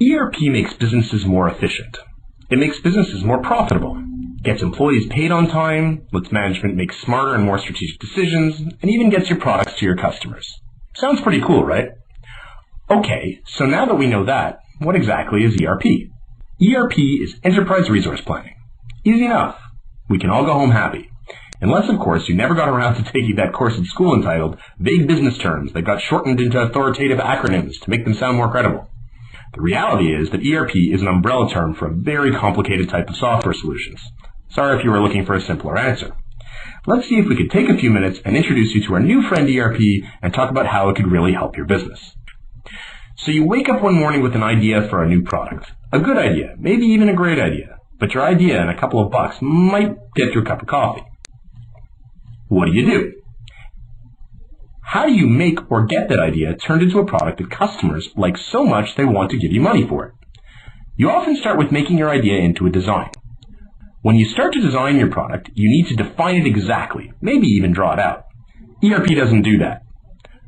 ERP makes businesses more efficient. It makes businesses more profitable, gets employees paid on time, lets management make smarter and more strategic decisions, and even gets your products to your customers. Sounds pretty cool, right? Okay, so now that we know that, what exactly is ERP? ERP is Enterprise Resource Planning. Easy enough. We can all go home happy. Unless, of course, you never got around to taking that course in school entitled Vague Business Terms that got shortened into authoritative acronyms to make them sound more credible. The reality is that ERP is an umbrella term for a very complicated type of software solutions. Sorry if you were looking for a simpler answer. Let's see if we could take a few minutes and introduce you to our new friend ERP and talk about how it could really help your business. So you wake up one morning with an idea for a new product. A good idea, maybe even a great idea. But your idea and a couple of bucks might get you a cup of coffee. What do? How do you make or get that idea turned into a product that customers like so much they want to give you money for it? You often start with making your idea into a design. When you start to design your product, you need to define it exactly, maybe even draw it out. ERP doesn't do that.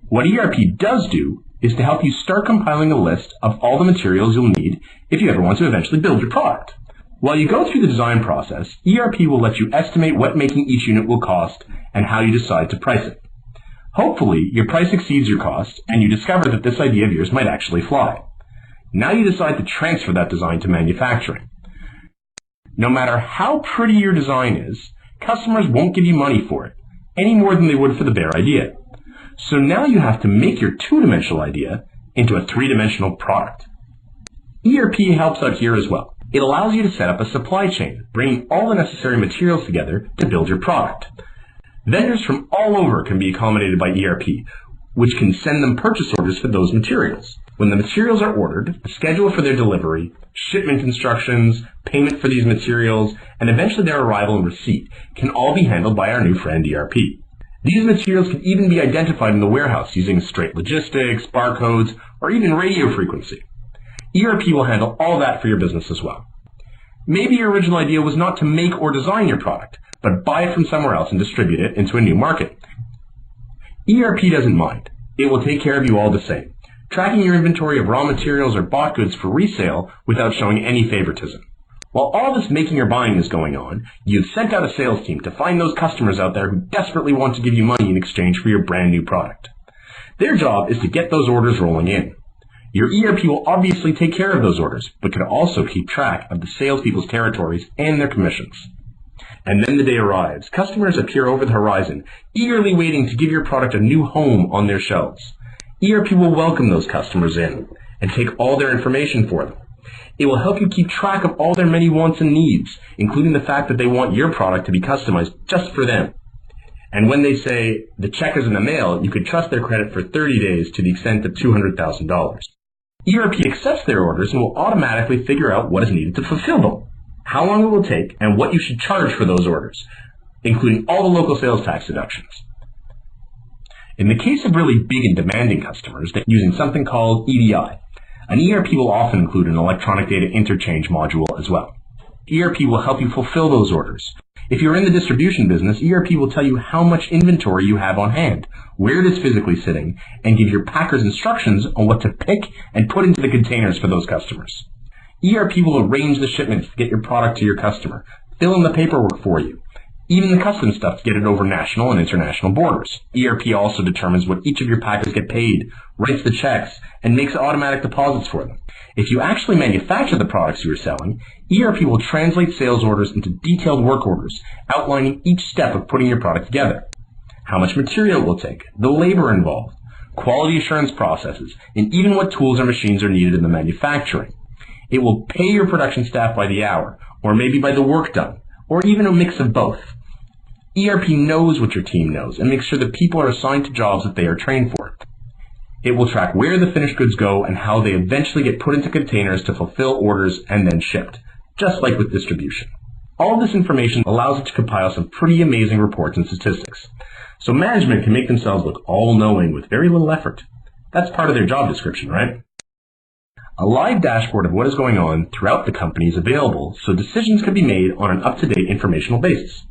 What ERP does do is to help you start compiling a list of all the materials you'll need if you ever want to eventually build your product. While you go through the design process, ERP will let you estimate what making each unit will cost and how you decide to price it. Hopefully, your price exceeds your cost and you discover that this idea of yours might actually fly. Now you decide to transfer that design to manufacturing. No matter how pretty your design is, customers won't give you money for it, any more than they would for the bare idea. So now you have to make your two-dimensional idea into a three-dimensional product. ERP helps out here as well. It allows you to set up a supply chain, bringing all the necessary materials together to build your product. Vendors from all over can be accommodated by ERP, which can send them purchase orders for those materials. When the materials are ordered, a schedule for their delivery, shipment instructions, payment for these materials, and eventually their arrival and receipt can all be handled by our new friend ERP. These materials can even be identified in the warehouse using straight logistics, barcodes, or even radio frequency. ERP will handle all that for your business as well. Maybe your original idea was not to make or design your product, but buy it from somewhere else and distribute it into a new market. ERP doesn't mind. It will take care of you all the same, tracking your inventory of raw materials or bought goods for resale without showing any favoritism. While all this making or buying is going on, you've sent out a sales team to find those customers out there who desperately want to give you money in exchange for your brand new product. Their job is to get those orders rolling in. Your ERP will obviously take care of those orders, but can also keep track of the salespeople's territories and their commissions. And then the day arrives. Customers appear over the horizon, eagerly waiting to give your product a new home on their shelves. ERP will welcome those customers in and take all their information for them. It will help you keep track of all their many wants and needs, including the fact that they want your product to be customized just for them. And when they say the check is in the mail, you could trust their credit for 30 days to the extent of $200,000. ERP accepts their orders and will automatically figure out what is needed to fulfill them, how long it will take, and what you should charge for those orders, including all the local sales tax deductions. In the case of really big and demanding customers, they're using something called EDI. An ERP will often include an electronic data interchange module as well. ERP will help you fulfill those orders. If you're in the distribution business, ERP will tell you how much inventory you have on hand, where it is physically sitting, and give your packers instructions on what to pick and put into the containers for those customers. ERP will arrange the shipments to get your product to your customer, fill in the paperwork for you, even the custom stuff to get it over national and international borders. ERP also determines what each of your packers get paid, writes the checks, and makes automatic deposits for them. If you actually manufacture the products you are selling, ERP will translate sales orders into detailed work orders, outlining each step of putting your product together. How much material it will take, the labor involved, quality assurance processes, and even what tools or machines are needed in the manufacturing. It will pay your production staff by the hour, or maybe by the work done, or even a mix of both. ERP knows what your team knows and makes sure that people are assigned to jobs that they are trained for. It will track where the finished goods go and how they eventually get put into containers to fulfill orders and then shipped, just like with distribution. All of this information allows it to compile some pretty amazing reports and statistics, so management can make themselves look all-knowing with very little effort. That's part of their job description, right? A live dashboard of what is going on throughout the company is available so decisions can be made on an up-to-date informational basis.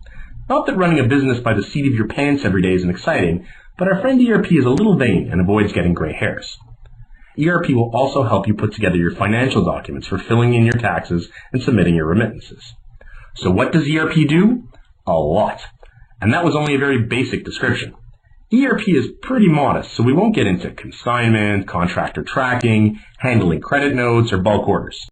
Not that running a business by the seat of your pants every day isn't exciting, but our friend ERP is a little vain and avoids getting gray hairs. ERP will also help you put together your financial documents for filling in your taxes and submitting your remittances. So what does ERP do? A lot. And that was only a very basic description. ERP is pretty modest, so we won't get into consignment, contractor tracking, handling credit notes, or bulk orders.